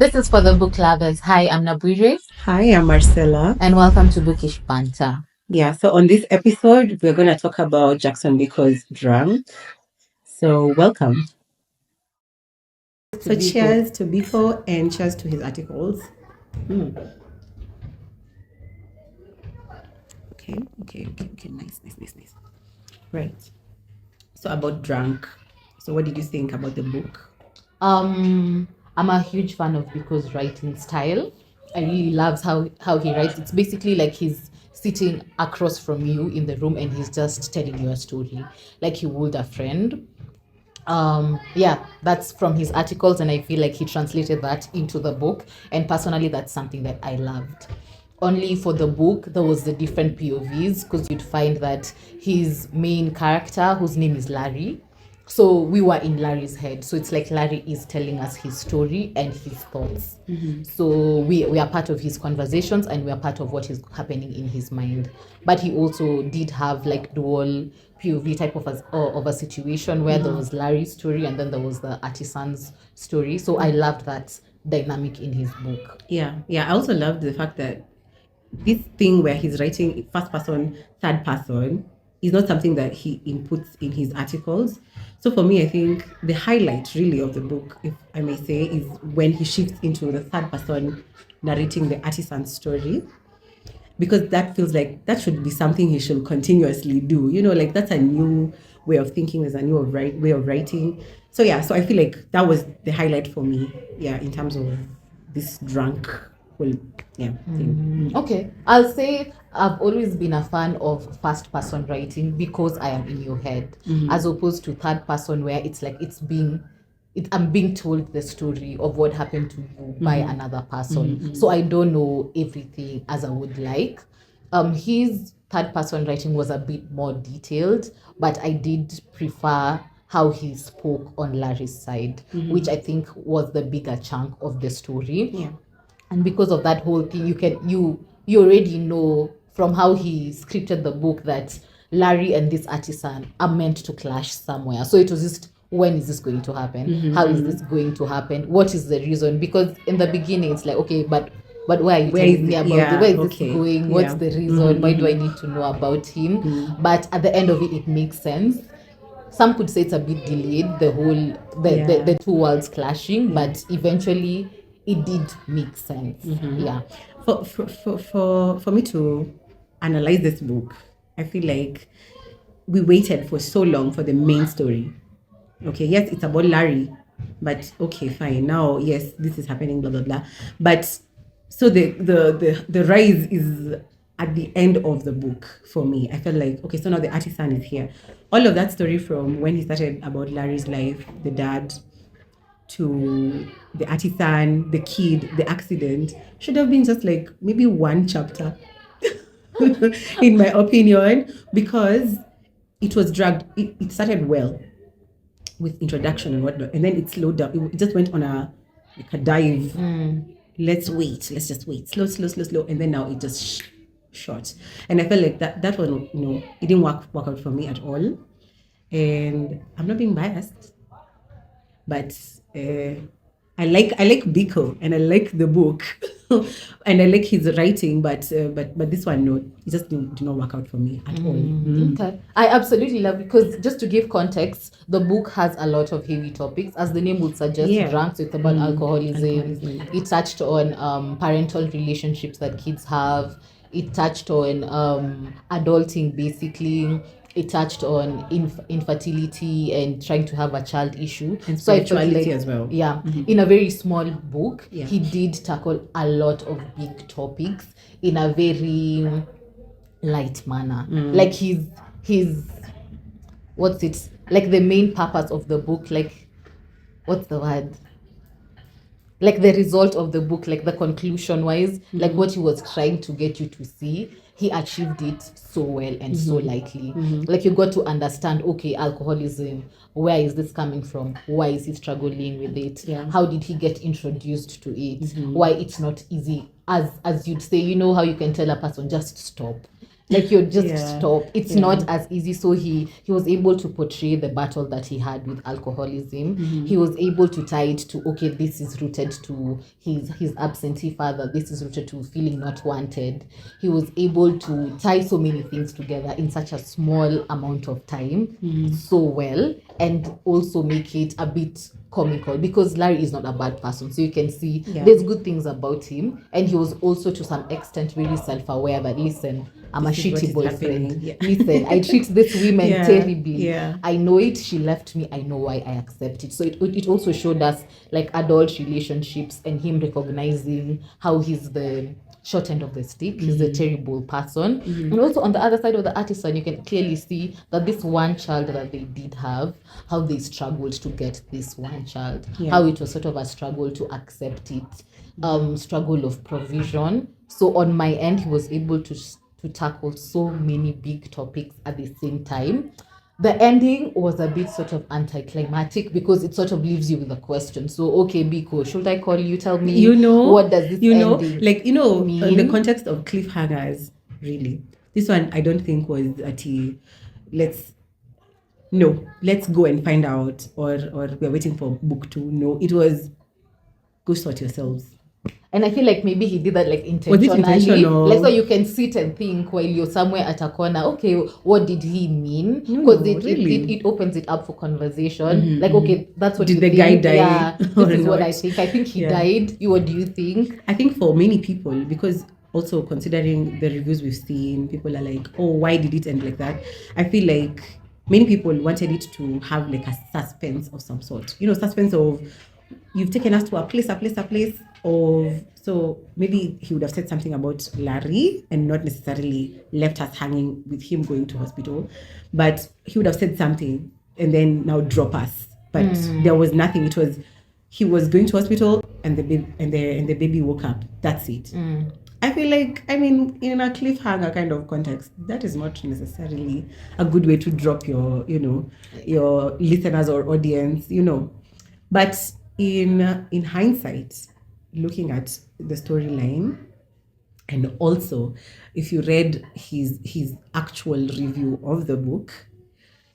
This is for the book lovers. Hi, I'm Nabwire, Hi, I'm Marcella. and welcome to Bookish Banter. Yeah, so on this episode, we're going to talk about Jackson Biko's drum. So, welcome. To So, Biko. cheers to Biko and cheers to his articles. Mm. Okay. Nice. Right. So, about drunk. So, what did you think about the book? I'm a huge fan of Biko's writing style. I really loves how he writes. It's basically like he's sitting across from you in the room and he's just telling you a story, like he would a friend. Yeah, that's from his articles, and I feel like he translated that into the book. And personally, that's something that I loved. Only for the book, there was the different POVs because you'd find that his main character, whose name is Larry, so we were in Larry's head. So it's like Larry is telling us his story and his thoughts. So we are part of his conversations and we are part of what is happening in his mind. But he also did have like dual POV type of a situation where there was Larry's story and then there was the artisan's story. So I loved that dynamic in his book. Yeah. I also loved the fact that this thing where he's writing first person, third person is not something that he inputs in his articles. So for me, I think the highlight really of the book, if I may say, is when he shifts into the third person narrating the artisan's story. Because that feels like that should be something he should continuously do. Like that's a new way of thinking, there's a new way of writing. So yeah, so I feel like that was the highlight for me, yeah, in terms of this drunk whole thing. Okay, I'll say I've always been a fan of first person writing because I am in your head, as opposed to third person where it's like I'm being told the story of what happened to you by another person. So I don't know everything as I would like. His third person writing was a bit more detailed, but I did prefer how he spoke on Larry's side, which I think was the bigger chunk of the story. Yeah. And because of that whole thing, you already know from how he scripted the book that Larry and this artisan are meant to clash somewhere. So it was just, when is this going to happen? How is this going to happen? What is the reason? Because in the beginning it's like, okay, but why are you Where telling is me it? about Yeah, where is this okay. going? What's Yeah. the reason? Why do I need to know about him? But at the end of it, it makes sense. Some could say it's a bit delayed, the whole the two worlds clashing, but eventually it did make sense. Yeah. For me to analyze this book, I feel like we waited for so long for the main story. Okay, yes, it's about Larry, but okay, fine. Now, yes, this is happening, blah blah blah. But so the rise is at the end of the book for me. I felt like, okay, so now the artisan is here. All of that story from when he started about Larry's life, the dad, to the artisan, the kid, the accident, should have been just like maybe one chapter, in my opinion, because it was dragged. It started well with introduction and whatnot, and then it slowed down. It just went on a dive. Let's wait. Let's just wait. Slow, and then now it just short. And I felt like that one, it didn't work out for me at all. And I'm not being biased, but I like Biko and I like the book, and I like his writing, but this one, no, it just did not work out for me at all. Okay. I absolutely love, because just to give context, the book has a lot of heavy topics, as the name would suggest. Yeah. Drunk, so it's about alcoholism. Alcoholism. It touched on parental relationships that kids have. It touched on adulting, basically. It touched on infertility and trying to have a child issue. And So I felt spirituality like, as well. yeah, in a very small book, Yeah. he did tackle a lot of big topics in a very light manner. Like his what's it, like the main purpose of the book, like what's the word, like the result of the book, like the conclusion wise, like what he was trying to get you to see, he achieved it so well and so lightly. Like you got to understand, okay, alcoholism, where is this coming from? Why is he struggling with it? Yeah. How did he get introduced to it? Why it's not easy, as you'd say, you know how you can tell a person just stop. Like you're just Yeah. stop. It's not as easy. So he was able to portray the battle that he had with alcoholism. He was able to tie it to, okay, this is rooted to his absentee father. This is rooted to feeling not wanted. He was able to tie so many things together in such a small amount of time so well, and also make it a bit comical, because Larry is not a bad person, so you can see there's good things about him, and he was also to some extent really self-aware that, listen, I'm This a is what shitty is boyfriend. happening. Yeah. Listen, I treat this women Yeah, terribly. yeah. I know it. She left me. I know why. I accept it. So it also showed us like adult relationships and him recognizing how he's the short end of the stick. He's a terrible person. And also on the other side of the artisan, you can clearly see that this one child that they did have, how they struggled to get this one child, how it was sort of a struggle to accept it, struggle of provision. So on my end, he was able to tackle so many big topics at the same time. The ending was a bit sort of anticlimactic because it sort of leaves you with a question. So, okay, Biko, should I call you? Tell me, what does this ending mean? In the context of cliffhangers, really, this one I don't think was let's go and find out, or we're waiting for book 2. No, it was go sort yourselves. And I feel like maybe he did that like Was it intentionally. intentional? Like so you can sit and think while you're somewhere at a corner, okay, what did he mean? Because it opens it up for conversation. Like, okay, that's what Did you the think. guy die Yeah, or this is what not? I think. I think he died. What do you think? I think for many people, because also considering the reviews we've seen, people are like, oh, why did it end like that? I feel like many people wanted it to have like a suspense of some sort. Suspense of, you've taken us to a place of, so maybe he would have said something about Larry and not necessarily left us hanging with him going to hospital, but he would have said something and then now drop us. But there was nothing. It was, he was going to hospital and the baby woke up. That's it. I feel like, in a cliffhanger kind of context, that is not necessarily a good way to drop your listeners or audience, But in hindsight, looking at the storyline, and also if you read his actual review of the book,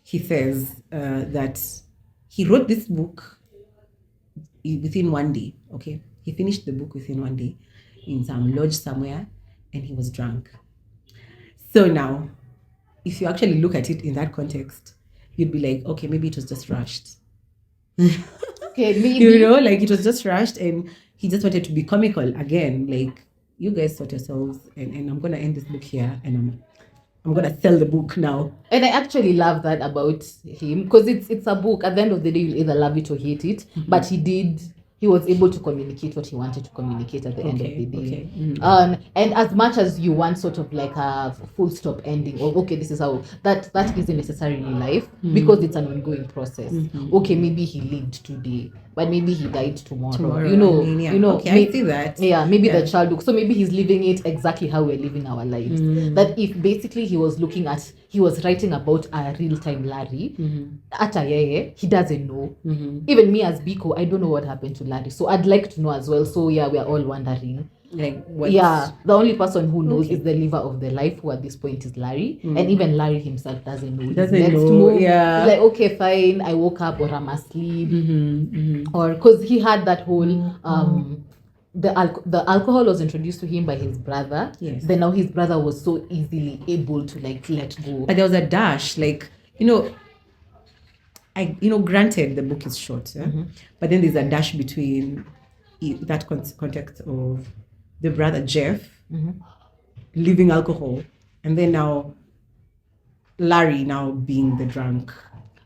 he says that he wrote this book within one day. Okay, he finished the book within one day in some lodge somewhere, and he was drunk. So now, if you actually look at it in that context, you'd be like, okay, maybe it was just rushed. Okay, maybe. Like it was just rushed, and he just wanted to be comical again. Like, you guys sort yourselves, and I'm gonna end this book here, and I'm gonna sell the book now. And I actually love that about him, because it's a book. At the end of the day, you'll either love it or hate it. But he was able to communicate what he wanted to communicate at the end of the day. And as much as you want sort of like a full stop ending, or okay, this is how, that isn't necessarily life, because it's an ongoing process. Okay, maybe he lived today, but maybe he died tomorrow. Okay, I see that. Yeah, maybe the child. So maybe he's living it exactly how we're living our lives. That if basically he was writing about a real-time Larry, he doesn't know. Even me as Biko, I don't know what happened to Larry. So I'd like to know as well. So yeah, we are all wondering. Like what? Yeah, the only person who knows is the liver of the life, who at this point is Larry. And even Larry himself doesn't know. Doesn't know. Yeah. He's like, okay, fine, I woke up or I'm asleep. Or because he had that whole the alcohol was introduced to him by his brother. Yes. Then now his brother was so easily able to like let go. But there was a dash, like, granted the book is short, but then there's a dash between that context of the brother Jeff leaving alcohol, and then now Larry now being the drunk.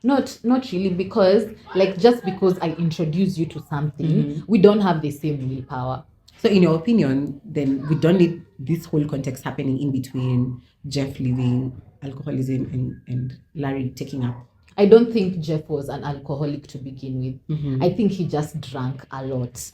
Not really, because like just because I introduce you to something, we don't have the same willpower. So in your opinion, then we don't need this whole context happening in between Jeff leaving alcoholism and Larry taking up. I don't think Jeff was an alcoholic to begin with. I think he just drank a lot.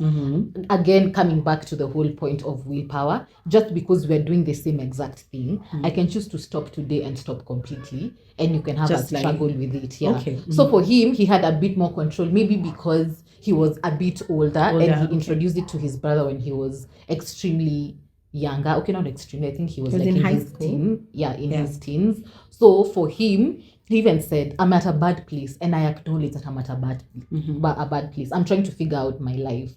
Again, coming back to the whole point of willpower, just because we're doing the same exact thing, I can choose to stop today and stop completely, and you can have just a struggle with it. Yeah. Okay. So for him, he had a bit more control, maybe because he was a bit older and he introduced it to his brother when he was extremely younger. Okay, not extremely. I think he was He was like in in high his school? teen. Yeah, in his teens. So for him, he even said, I'm at a bad place, and I acknowledge that I'm at a bad place. I'm trying to figure out my life.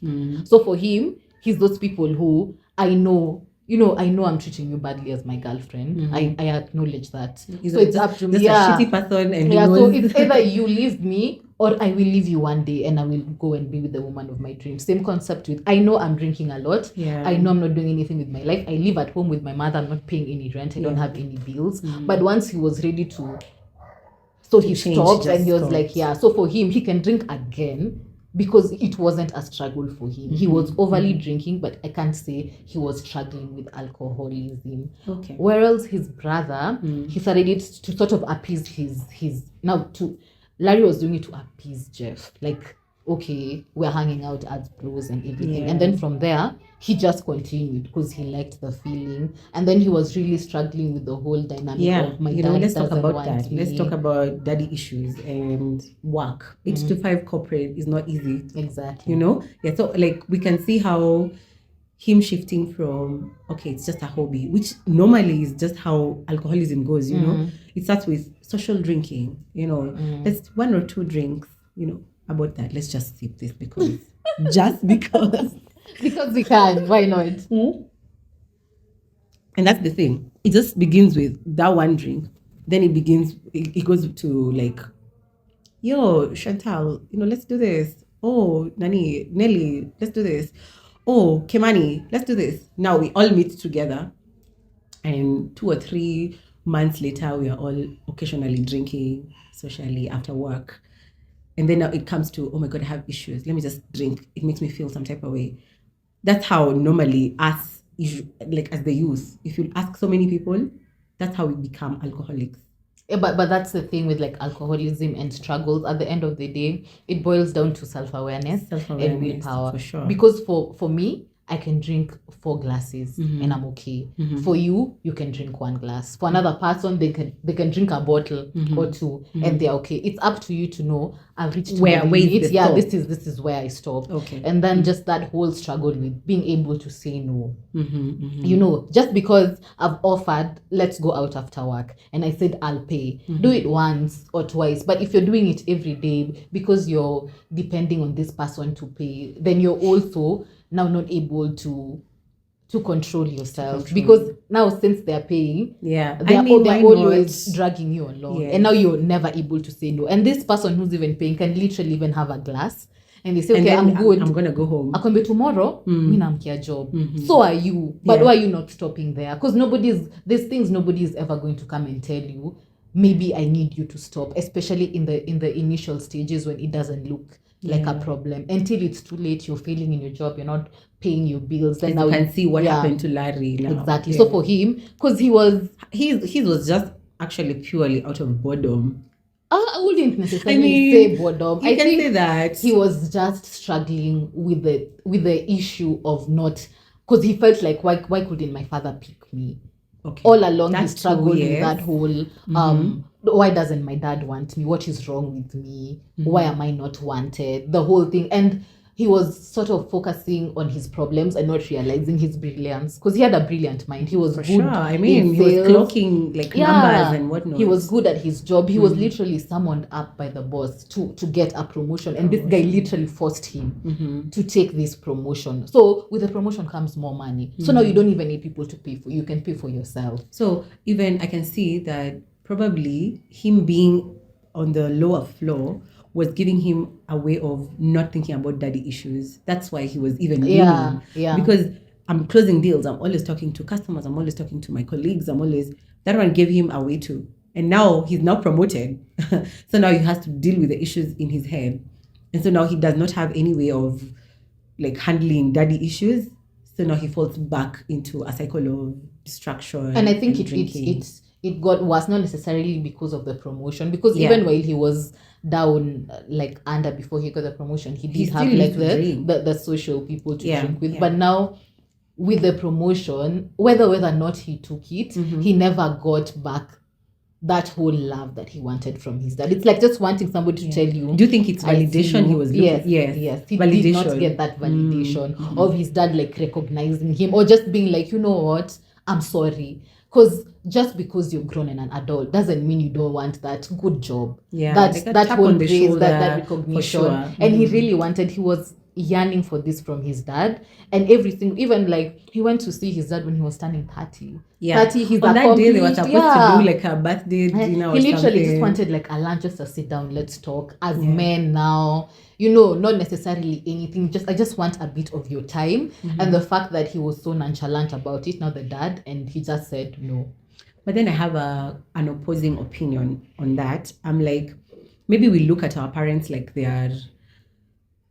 So for him, he's those people who I know, I know I'm treating you badly as my girlfriend. I acknowledge that. He's So it's up to me. just a shitty person, and he Yeah, knows. so it's either you leave me or I will leave you one day and I will go and be with the woman of my dreams. Same concept with, I know I'm drinking a lot. Yeah. I know I'm not doing anything with my life. I live at home with my mother. I'm not paying any rent. I don't have any bills. But once he was ready to, so he change, stopped just and he was stopped. like, yeah. So for him, he can drink again because it wasn't a struggle for him. He was overly drinking, but I can't say he was struggling with alcoholism. Okay. Whereas his brother, he started it to sort of appease his Larry was doing it to appease Jeff. Like, okay, we're hanging out as bros and everything. Yeah. And then from there, he just continued because he liked the feeling. And then he was really struggling with the whole dynamic of my dad let's talk doesn't about want that. me. Let's talk about daddy issues and work. 8 to 5 corporate is not easy. Exactly. Yeah, so like we can see how him shifting from, okay, it's just a hobby, which normally is just how alcoholism goes, It starts with social drinking, Let's 1 or 2 drinks, about that. Let's just sip this because, just because. Because we can, why not? And that's the thing. It just begins with that one drink. Then it goes to like, yo, Chantal, let's do this. Oh, Nelly, let's do this. Oh, Kemani, let's do this. Now we all meet together. And 2 or 3 months later, we are all occasionally drinking socially after work. And then now it comes to, oh my God, I have issues. Let me just drink. It makes me feel some type of way. That's how normally as the youth, if you ask so many people, that's how we become alcoholics. Yeah, but that's the thing with like alcoholism and struggles. At the end of the day, it boils down to self-awareness and willpower. For sure. Because for me, I can drink 4 glasses and I'm okay. For you can drink 1 glass. For another person, they can drink a bottle or 2 and they're okay. It's up to you to know I've reached my limit. Yeah, this is where I stop. Okay. And then just that whole struggle with being able to say no. Just because I've offered, let's go out after work, and I said I'll pay. Do it once or twice. But if you're doing it every day because you're depending on this person to pay, then you're also now not able to control yourself because now since they're paying, they're always dragging you along, and now you're never able to say no. And this person who's even paying can literally even have a glass and they say, okay, I'm good, I'm gonna go home. I can be tomorrow. Me namkia job. So are you, but why are you not stopping there? Because nobody's ever going to come and tell you, maybe I need you to stop, especially in the initial stages when it doesn't look like a problem. Until it's too late, you're failing in your job, you're not paying your bills. Then now you can see what happened to Larry now. Exactly. So for him, because he was just actually purely out of boredom. I wouldn't necessarily say boredom. I think say that he was just struggling with the issue of not, because he felt like why couldn't my father pick me? Okay. All along he struggled with that whole why doesn't my dad want me? What is wrong with me? Why am I not wanted? The whole thing. And he was sort of focusing on his problems and not realizing his brilliance, because he had a brilliant mind. He was good. Sure. I mean, he was clocking like numbers and whatnot. He was good at his job. He was literally summoned up by the boss to get a promotion, and this guy literally forced him to take this promotion. So with the promotion comes more money. So now you don't even need people to pay for you. You can pay for yourself. So even I can see that probably him being on the lower floor was giving him a way of not thinking about daddy issues. That's why he was even winning. Yeah. Because I'm closing deals. I'm always talking to customers. I'm always talking to my colleagues. That one gave him a way to. And now he's now promoted. So now he has to deal with the issues in his head. And so now he does not have any way of like handling daddy issues. So now he falls back into a cycle of distraction. And I think it got worse, not necessarily because of the promotion, because even while he was down like under before he got the promotion, he did have like the social people to drink with. But now with the promotion, whether or not he took it, he never got back that whole love that he wanted from his dad. It's like just wanting somebody to tell you. Do you think it's "I see validation he you." was looking? Yes. He did not get that validation of his dad like recognizing him or just being like, you know what, I'm sorry. Because just because you're grown and an adult doesn't mean you don't want that good job. Yeah, That like a that tap whole on the praise, that shoulder, recognition. for sure. And he really wanted, he was yearning for this from his dad and everything. Even like he went to see his dad when he was turning 30. Yeah. 30, he's On that day, they were accomplished. supposed to do Yeah. like a birthday dinner or He literally something. just wanted like a lunch, just to sit down, let's talk as Yeah. men now. You know, not necessarily anything. I just want a bit of your time. And the fact that he was so nonchalant about it, now the dad, and he just said no. But then I have an opposing opinion on that. I'm like, maybe we look at our parents like they are,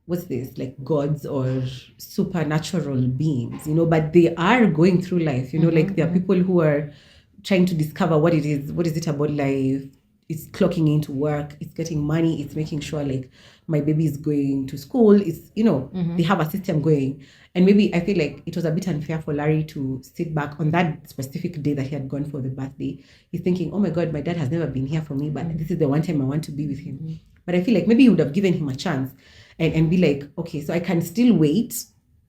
what's this, like gods or supernatural beings, you know, but they are going through life, you know, like there are people who are trying to discover what it is about life. It's clocking into work, it's getting money, it's making sure like my baby is going to school, it's, you know, they have a system going. And maybe I feel like it was a bit unfair for Larry to sit back on that specific day that he had gone for the birthday. He's thinking, oh my God, my dad has never been here for me, but this is the one time I want to be with him. But I feel like maybe he would have given him a chance and be like, okay, so I can still wait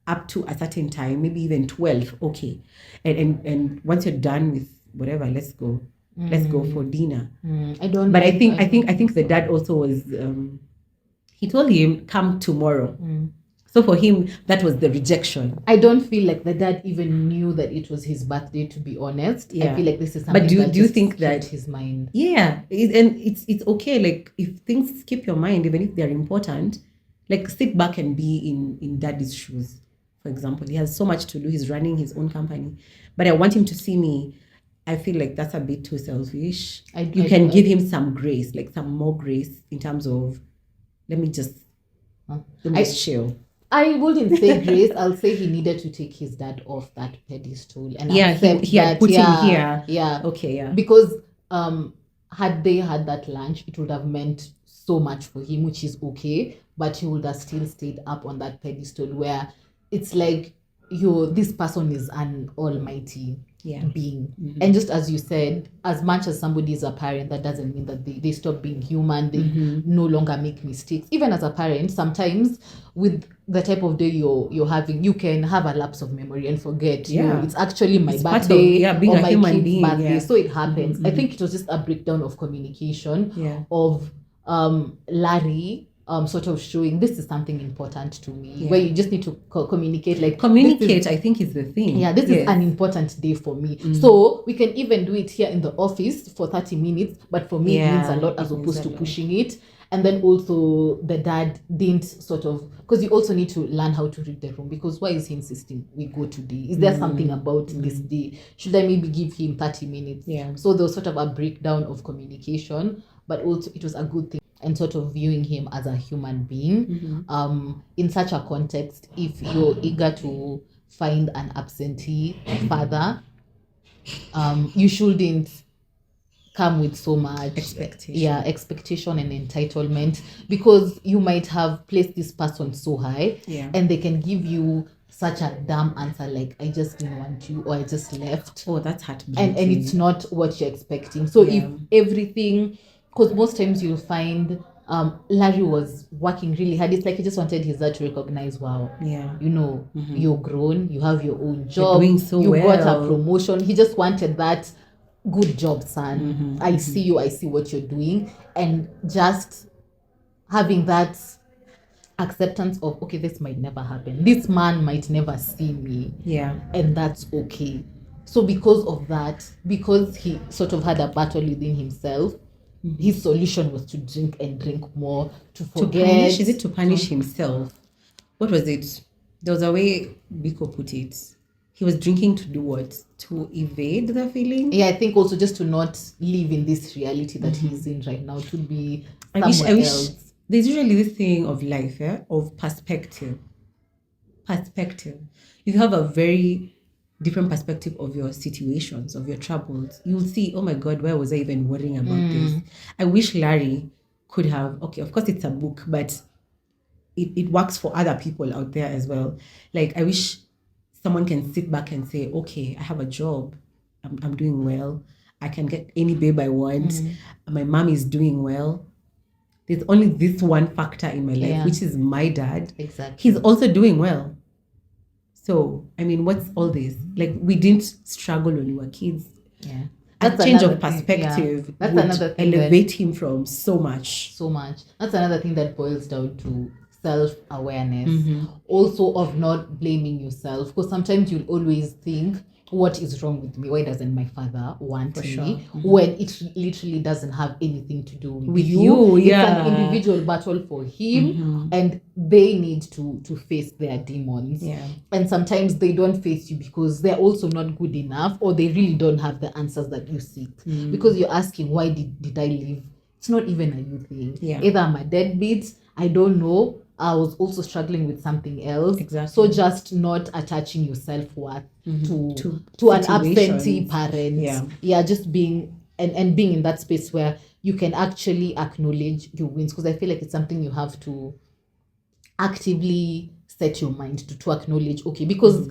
up to a certain time, maybe even 12, okay. And once you're done with whatever, let's go for dinner. I don't. But I think the dad also was. He told him come tomorrow. So for him, that was the rejection. I don't feel like the dad even knew that it was his birthday, to be honest. Yeah. I feel like this is something But do you just think that skipped his mind? Yeah, and it's okay. Like if things skip your mind, even if they're important, like sit back and be in daddy's shoes. For example, he has so much to do. He's running his own company, but I want him to see me. I feel like that's a bit too selfish. You can give him some grace, like some more grace in terms of, let me just chill. I wouldn't say grace. I'll say he needed to take his dad off that pedestal and Yeah, accept he had that, put him here. Yeah. Okay, yeah. Because had they had that lunch, it would have meant so much for him, which is okay. But he would have still stayed up on that pedestal where it's like this person is an almighty being. And just as you said, as much as somebody is a parent, that doesn't mean that they stop being human. They no longer make mistakes. Even as a parent, sometimes with the type of day you're having, you can have a lapse of memory and forget. It's actually my birthday being or a my human kid's being, birthday. So it happens. I think it was just a breakdown of communication of Larry sort of showing this is something important to me, where you just need to communicate. I think is the thing. This is an important day for me. So we can even do it here in the office for 30 minutes, but for me it means a lot as opposed to pushing it. And then also the dad didn't sort of, because you also need to learn how to read the room, because why is he insisting we go today? Is there something about this day? Should I maybe give him 30 minutes? So there was sort of a breakdown of communication, but also it was a good thing. And sort of viewing him as a human being. In such a context, if you're eager to find an absentee father, you shouldn't come with so much expectation and entitlement, because you might have placed this person so high and they can give you such a dumb answer like, I just didn't want you, or I just left. Oh, that's heartbreaking. And it's not what you're expecting. So if everything, because most times you'll find Larry was working really hard. It's like he just wanted his dad to recognize, wow, you're grown, you have your own job, you're doing so you well. got a promotion. He just wanted that, good job, son. I see you, I see what you're doing. And just having that acceptance of, okay, this might never happen. This man might never see me. And that's okay. So because of that, because he sort of had a battle within himself, his solution was to drink and drink more, to forget. To punish himself? What was it? There was a way Biko put it. He was drinking to do what? To evade the feeling? Yeah, I think also just to not live in this reality that he's in right now, to be somewhere else. There's usually this thing of life, of perspective. Perspective. If you have a very different perspective of your situations, of your troubles, you'll see, oh my God, why was I even worrying about this? I wish Larry could have, okay, of course it's a book, but it works for other people out there as well. Like, I wish someone can sit back and say, okay, I have a job, I'm doing well, I can get any babe I want. My mom is doing well. There's only this one factor in my life, Yeah. which is my dad. Exactly. He's also doing well. So, I mean, what's all this? Like, we didn't struggle when we were kids. Yeah. A change of another thing, perspective That's would another thing elevate him from so much. so much. That's another thing that boils down to self-awareness. Mm-hmm. Also of not blaming yourself, because sometimes you'll always think, what is wrong with me? Why doesn't my father want For me? sure. Mm-hmm. When it literally doesn't have anything to do with you, It's yeah. an individual battle for him, Mm-hmm. and they need to face their demons. Yeah. And sometimes they don't face you because they're also not good enough, or they really don't have the answers that you seek. Because you're asking, why did I leave? It's not even a you thing. Yeah. Either I'm a deadbeat, I don't know. I was also struggling with something else. Exactly. So just not attaching your self-worth to an absentee situations. parent. Yeah. Just being and being in that space where you can actually acknowledge your wins, because I feel like it's something you have to actively set your mind to acknowledge. Okay, because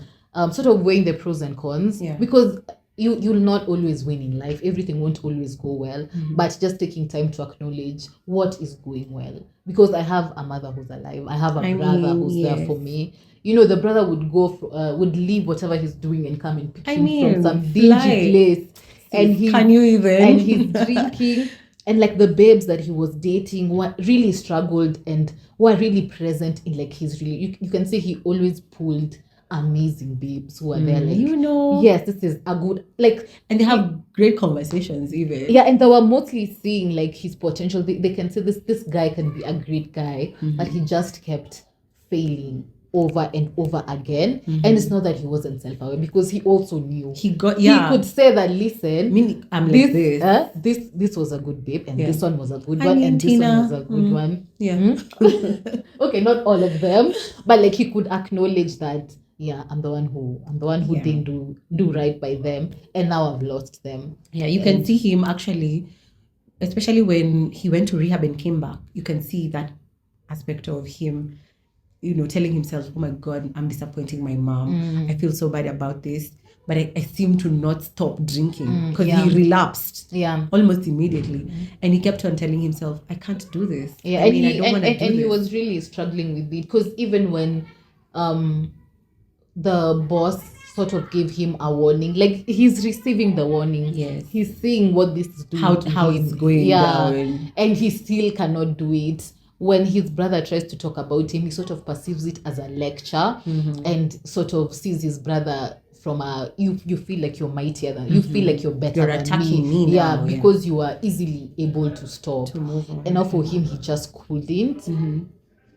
sort of weighing the pros and cons. Yeah. Because you'll not always win in life. Everything won't always go well. But just taking time to acknowledge what is going well. Because I have a mother who's alive. I have a brother who's there for me. You know, the brother would would leave whatever he's doing and come and pick him from some dingy place. And can you even? And he's drinking. And like the babes that he was dating were really struggled and were really present in like his really. You can see he always pulled amazing babes who are there, like, you know, yes, this is a good, like, and they have great conversations even. Yeah, and they were mostly seeing like his potential. They can say this guy can be a great guy, but he just kept failing over and over again. And it's not that he wasn't self-aware, because he also knew He got he could say that, listen, I'm like this. This was a good babe, and Yeah. this one was a good I one, mean, and this Tina, one was a good one. Yeah. Okay, not all of them, but like he could acknowledge that, yeah, I'm the one who Yeah. didn't do right by them, and now I've lost them. Yeah, you can see him actually, especially when he went to rehab and came back. You can see that aspect of him, you know, telling himself, oh my God, I'm disappointing my mom. I feel so bad about this. But I seem to not stop drinking, because he relapsed almost immediately. And he kept on telling himself, I can't do this. Yeah, I don't want to do and this. he was really struggling with it, because even when the boss sort of gave him a warning, like he's receiving the warning. Yes. He's seeing what this is doing How to him. it's going down. And he still cannot do it. When his brother tries to talk about him, he sort of perceives it as a lecture, and sort of sees his brother from a, you feel like you're mightier than, you feel like you're better You're than attacking me yeah, now, because you are easily able to stop. To move on. And now for him, he just couldn't.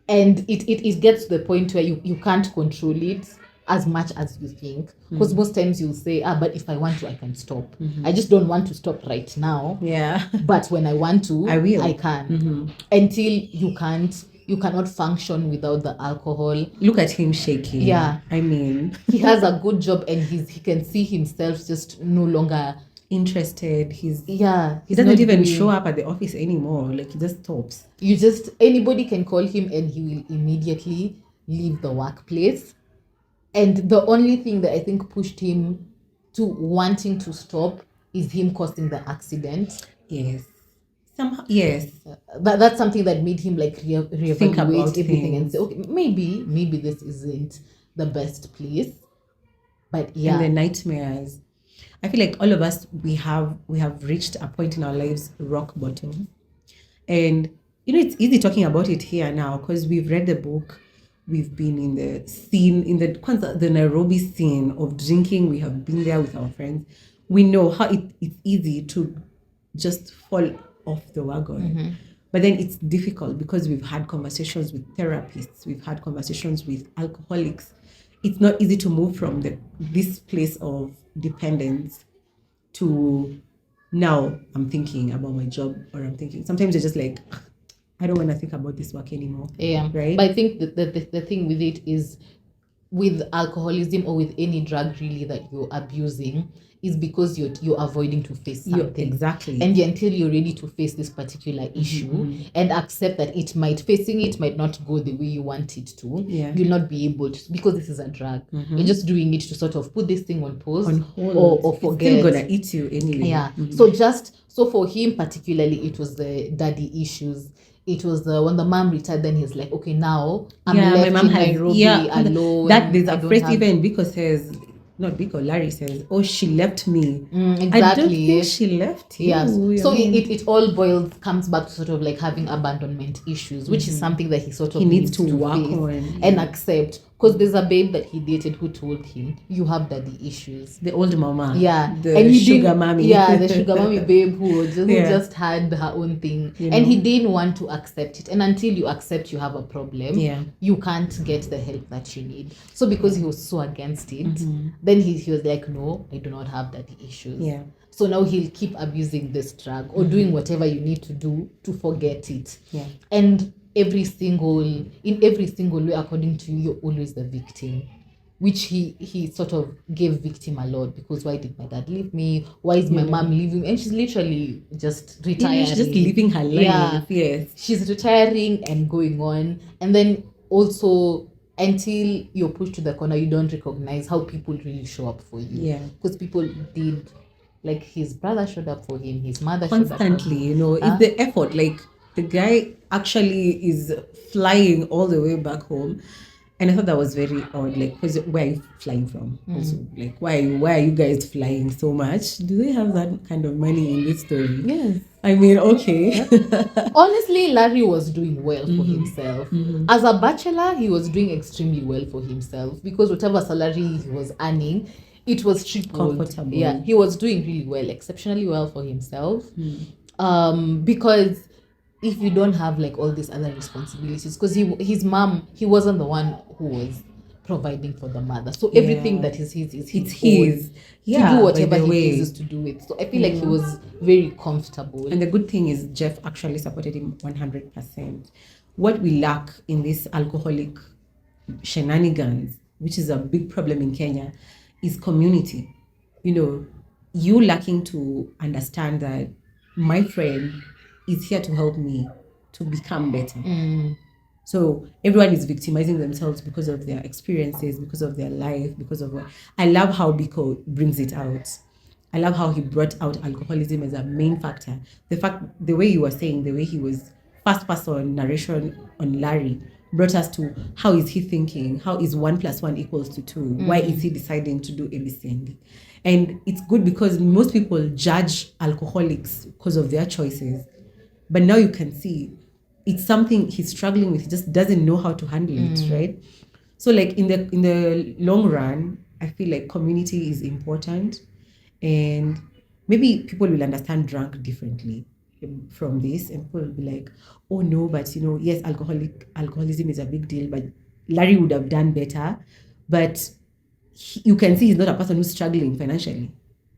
And it gets to the point where you can't control it as much as you think, because most times you'll say, but if I want to, I can stop. I just don't want to stop right now. Yeah. But when I want to, I will. I can. Until you cannot function without the alcohol. Look at him shaking. Yeah. I mean, He has a good job, and he can see himself just no longer interested. He he's doesn't not even doing- show up at the office anymore. Like, he just stops. Anybody can call him and he will immediately leave the workplace. And the only thing that I think pushed him to wanting to stop is him causing the accident. Yes. Somehow, yes. That's something that made him like Think reevaluate about everything and things. say, okay, maybe this isn't the best place. But yeah, And the nightmares. I feel like all of us, we have reached a point in our lives, rock bottom. And you know, it's easy talking about it here now because we've read the book, we've been in the scene, in the Nairobi scene of drinking. We have been there with our friends. We know how it's easy to just fall off the wagon. But then it's difficult because we've had conversations with therapists, we've had conversations with alcoholics. It's not easy to move from this place of dependence to now I'm thinking about my job, or I'm thinking, sometimes you're just like, I don't want to think about this work anymore. yeah. Right? But I think that the thing with it is with alcoholism or with any drug really that you're abusing is because you're avoiding to face something. Exactly. And until you're ready to face this particular issue and accept that facing it might not go the way you want it to, you'll not be able to, because this is a drug. You're just doing it to sort of put this thing on pause, on hold, or forget. It's still gonna eat you anyway. Yeah. So for him particularly, it was the daddy issues. It was when the mom retired, then he's like, okay, now I'm left in Nairobi alone. That there's a phrase even because says, not Biko, Larry says, oh, she left me. Exactly. I don't think she left you. Yes. So it all comes back to sort of like having abandonment issues, which is something that he sort of needs to work face on and accept. Because there's a babe that he dated who told him, you have daddy issues. The old mama. Yeah. The sugar mommy. Yeah, the sugar mommy babe who just had her own thing. And he didn't want to accept it. And until you accept you have a problem, you can't get the help that you need. So because he was so against it, then he was like, no, I do not have daddy issues. Yeah. So now he'll keep abusing this drug or doing whatever you need to do to forget it. Yeah. And in every single way, according to you, you're always the victim, which he sort of gave victim a lot, because why did my dad leave me? Why is my mom leaving? And she's literally just retiring. She's just living her life. Yeah. Yes. She's retiring and going on. And then also, until you're pushed to the corner, you don't recognize how people really show up for you. Yeah. Because people did, like his brother showed up for him, his mother showed up for him. Constantly, it's the effort. Like the guy actually is flying all the way back home. And I thought that was very odd. Like, because where are you flying from? Also, like, why are you guys flying so much? Do they have that kind of money in this story? Yes. I mean, okay. Honestly, Larry was doing well for himself. As a bachelor, he was doing extremely well for himself, because whatever salary he was earning, it was tripled. Comfortable. Yeah, he was doing really well, exceptionally well for himself. Because if you don't have like all these other responsibilities, because his mom, he wasn't the one who was providing for the mother, so everything that is his is his to do whatever he chooses to do with. So I feel like he was very comfortable. And the good thing is Jeff actually supported him 100%. What we lack in this alcoholic shenanigans, which is a big problem in Kenya, is community. You lacking to understand that my friend is here to help me to become better. So everyone is victimizing themselves because of their experiences, because of their life, because of what. I love how Biko brings it out. I love how he brought out alcoholism as a main factor. The way you were saying, the way he was first person narration on Larry brought us to how is he thinking? How is 1 + 1 = 2? Why is he deciding to do ABC? And it's good because most people judge alcoholics because of their choices. But now you can see it's something he's struggling with. He just doesn't know how to handle it, right? So like in the long run, I feel like community is important, and maybe people will understand drunk differently from this, and people will be like, oh no, but yes, alcoholism is a big deal, but Larry would have done better. But you can see he's not a person who's struggling financially,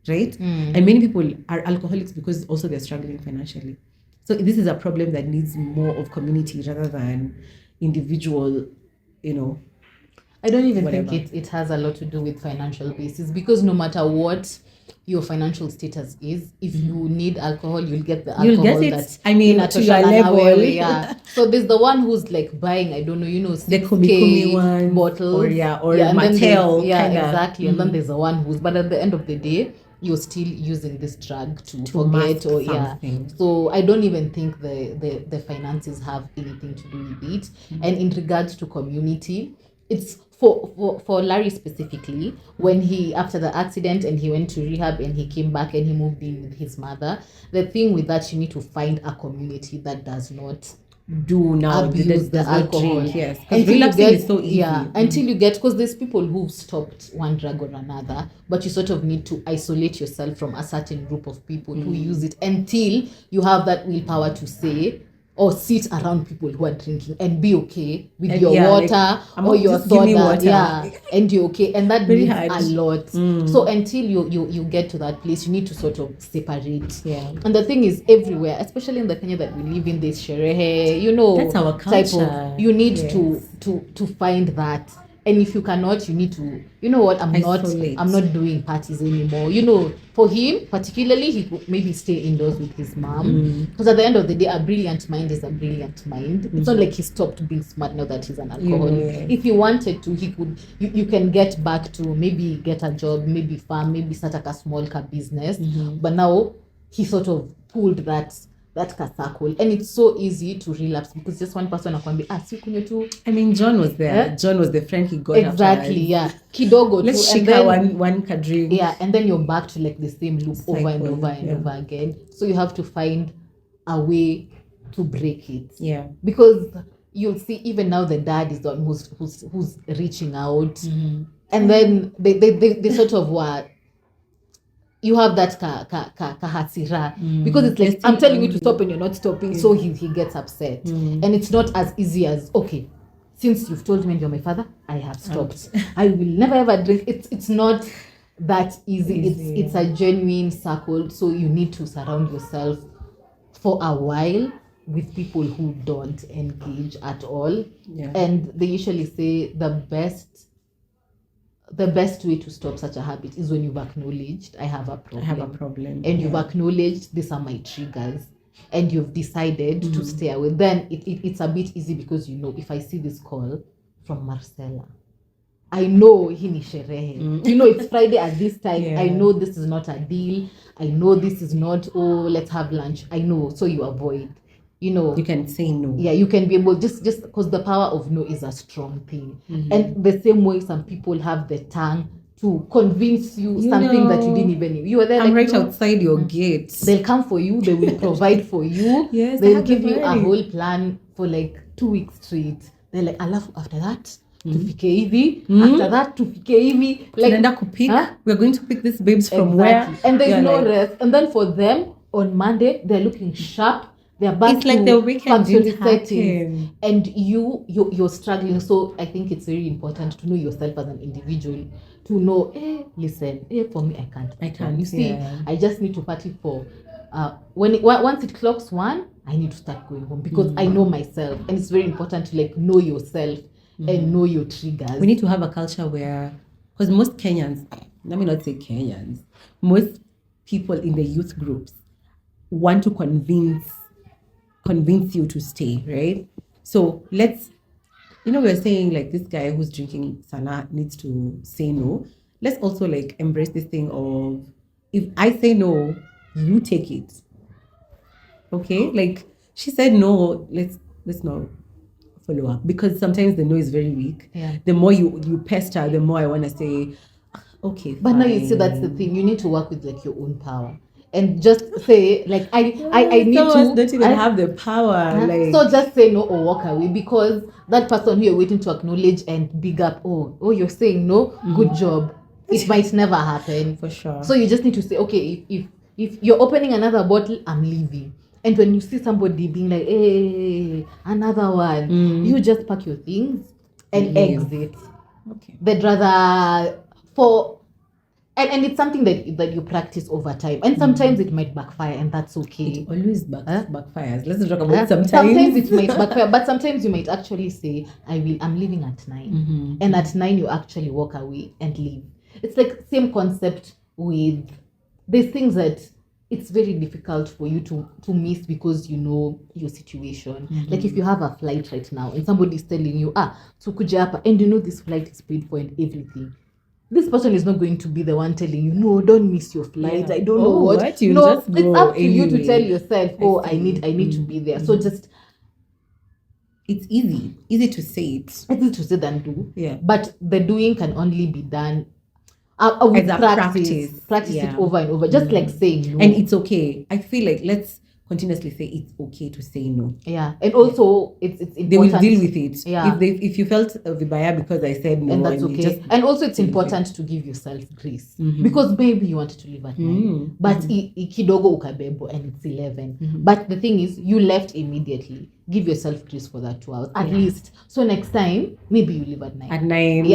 right? And many people are alcoholics because also they're struggling financially. So this is a problem that needs more of community rather than individual, I don't even think it has a lot to do with financial basis, because no matter what your financial status is, if you need alcohol, you'll get the alcohol. You'll get it. I mean, to your level. Yeah. So there's the one who's like buying, I don't know, the kumi one bottles, or Mattel. Exactly. And then there's the one who's, but at the end of the day, you're still using this drug to forget or something. So I don't even think the finances have anything to do with it. And in regards to community, it's for Larry specifically, when he, after the accident and he went to rehab and he came back and he moved in with his mother, the thing with that, you need to find a community that does not abuse the alcohol. Drink, yes, because relapsing is so easy. Until you get, because there's people who've stopped one drug or another, but you sort of need to isolate yourself from a certain group of people who use it until you have that willpower to say or sit around people who are drinking and be okay with your water or your soda, and you're okay, and that means a lot. So until you get to that place, you need to sort of separate. And the thing is, everywhere, especially in the Kenya that we live in, this sherehe, that's our culture. you need to find that. And if you cannot, you need to, you know what, Isolate. I'm not doing parties anymore. You know, for him particularly, he could maybe stay indoors with his mom, because at the end of the day, a brilliant mind is a brilliant mind. It's not like he stopped being smart now that he's an alcoholic. Yeah. If he wanted to, he could. You can get back to maybe get a job, maybe farm, maybe start like a small car business. But now he sort of pulled that circle, and it's so easy to relapse because just one person akwambia si kunywe tu. I mean, John was there. Eh? John was the friend he got Exactly, yeah. Kidogo Let's too. And shake then, one drink. yeah, and then you're back to like the same loop over and Cycle, over and yeah. over again. So you have to find a way to break it. Yeah. Because you'll see even now the dad is the one who's reaching out. And then they sort of what you have that kahasira because it's like I'm telling you to stop and you're not stopping, so he gets upset. And it's not as easy as, okay, since you've told me and you're my father, I have stopped. I will never ever drink. It's not that easy. It's a genuine circle, so you need to surround yourself for a while with people who don't engage at all. And they usually say the best way to stop such a habit is when you've acknowledged I have a problem. And you've acknowledged these are my triggers, and you've decided to stay away. Then it's a bit easy because you know if I see this call from Marcella, I know hii ni sherehe. You know it's Friday at this time. I know this is not a deal. I know this is not, oh, let's have lunch. I know, so you avoid. You know, you can say no. Yeah, you can be able just because the power of no is a strong thing. And the same way some people have the tongue to convince you something that you didn't even. You were there. I'm like, right outside your gate. They'll come for you. They will provide for you. Yes, they'll give you a whole plan for like 2 weeks straight. They're like, after that, tufike hivi. After that, tufike hivi. Like, we're going to pick these babes from where? And there's no rest. And then for them on Monday, they're looking sharp. They're back it's like the weekend didn't happen. And you're struggling. So I think it's very important to know yourself as an individual, to know, listen, for me I can't. You see, I just need to party for once it clocks 1, I need to start going home because I know myself. And it's very important to like know yourself and know your triggers. We need to have a culture where, because most Kenyans, let me not say Kenyans, most people in the youth groups want to convince you to stay, right? So let's, we're saying like this guy who's drinking Sana needs to say no. Let's also like embrace this thing of, if I say no, you take it. Okay? Like she said no, let's not follow up, because sometimes the no is very weak. The more you pester, the more I want to say, okay, but fine. now you see that's the thing. You need to work with like your own power. And just say, like, I need to. Don't even have the power. Like, so just say no or walk away, because that person who you're waiting to acknowledge and big up, oh, you're saying no, good job. It might never happen. For sure. So you just need to say, okay, if you're opening another bottle, I'm leaving. And when you see somebody being like, hey, another one, you just pack your things and exit. Okay. They'd rather And it's something that you practice over time. And sometimes it might backfire, and that's okay. It always backfires. Let's talk about sometimes. Sometimes it might backfire, but sometimes you might actually say, I'm leaving at 9. And at 9, you actually walk away and leave. It's like same concept with these things that it's very difficult for you to miss because you know your situation. Like if you have a flight right now and somebody's telling you, so kuja hapa, and you know this flight is paid for and everything. This person is not going to be the one telling you, no, don't miss your flight. I don't know what. Just it's up to you to anyway. tell yourself, I need to be there. So just, it's easy to say it. Easy to say than do. Yeah. But the doing can only be done with practice. Practice it over and over, just like saying no. And it's okay. I feel like let's continuously say it's okay to say no. Yeah. And also it's important. They will deal with it. Yeah. If you felt vibaya because I said no, and that's okay. And also it's important to give yourself grace, because maybe you wanted to leave at 9, but kidogo ukabebo and it's 11. But the thing is, you left immediately. Give yourself grace for that 2 hours at least. So next time, maybe you leave at 9. At 9, So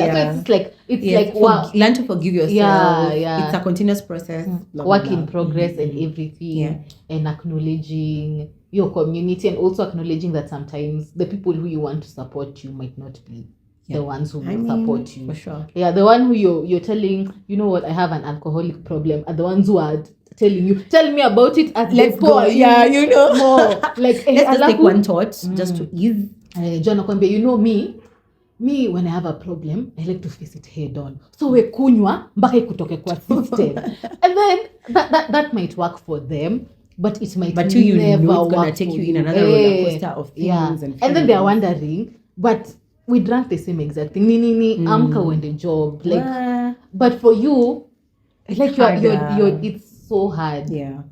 it's like wow. Learn to forgive yourself. Yeah. It's a continuous process. Work in progress and everything, and acknowledging your community, and also acknowledging that sometimes the people who you want to support you might not be the ones who I will mean, support you. for sure. Yeah, the one who you're telling, you know what, I have an alcoholic problem, are the ones who are telling you, tell me about it as Let's they pour go. you Yeah, you know. more. Like, Let's just take one thought just to ease. John Okwambe, you know me when I have a problem, I like to face it head on. So we kunywa mpaka ikutoke kwa system. And then that might work for them, but it might But never it's work gonna take for you in another roller coaster of things yeah. And then they are wondering, but we drank the same exact thing. Ni amka wende job. Like, but for you, it's like you're it's so hard. Yeah.